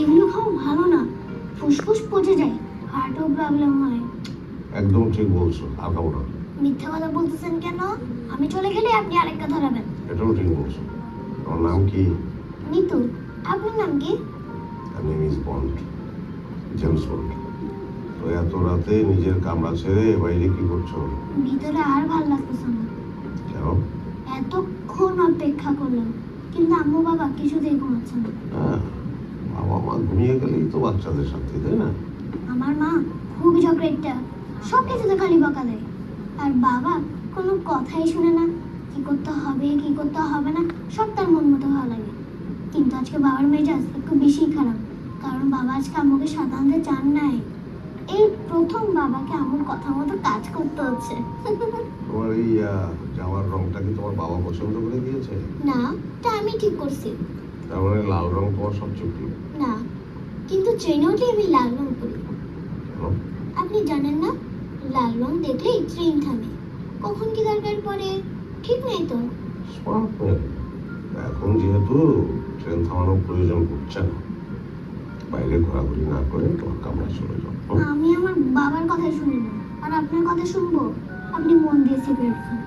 এগুলো খাওয়া ভালো না, ফুসফুস পচে যায়, হার্টও প্রবলেম হয়। একদম ঠিক বলছো, আর খাবো না। মিথ্যা কথা বলতেছেন কেন? আমি চলে গেলে আপনি আরেকটা ধরাবেন। এটাও ঠিক বলছো। তোমার নাম কি? নিতু। আপনার নাম কি? তার name is bond, James bond. তো এত রাতে নিজের কামরা ছেড়ে বাইরে কি করছো? ভিতরে আর ভালো লাগতেছে না। কেন? এতক্ষণ অপেক্ষা করলাম, কিন্তু আম্মু বাবা কিছুতেই ঘুমাচ্ছে না। হ্যাঁ, বাবা মা ঘুমিয়ে গেলেই তো বাচ্চাদের সাথে, তাই না? আমার মা খুবই ঝগড়া, সব কিছুতে খালি বকা দেয়। আর বাবা কোনো কথাই শুনে না, কি করতে হবে কি করতে হবে না সব তার মন মতো ভালো লাগে। কিন্তু আজকে বাবার মেজাজ একটু বেশি খারাপ, কারণ বাবা আজকে আম্মুকে সাথে আনতে চান নাই। এই প্রথম বাবাকে আম্মুর কথা মতো কাজ করতে হচ্ছে। তোমার এই জামার রংটা কি তোমার বাবা পছন্দ করে দিয়েছে? না, তা আমি ঠিক করছি। তার মানে লাল রং তোমার সবচেয়ে প্রিয়? না, কিন্তু ট্রেনে উঠে আমি লাল রং করি। কেন? আপনি জানেন না, লাল রং দেখলেই ট্রেন থামে, কখন কি দরকার পড়ে ঠিক নেই তো। স্মার্ট মেয়ে। এখন যেহেতু ট্রেন থামানোর প্রয়োজন পড়ছে না, বাইরে ঘোরাঘুরি না করে তোমার কামরায় চলে যাও। আমি আমার বাবার কথা শুনি না, আর আপনার কথা শুনবো? আপনি মন দিয়ে সিগারেট খান।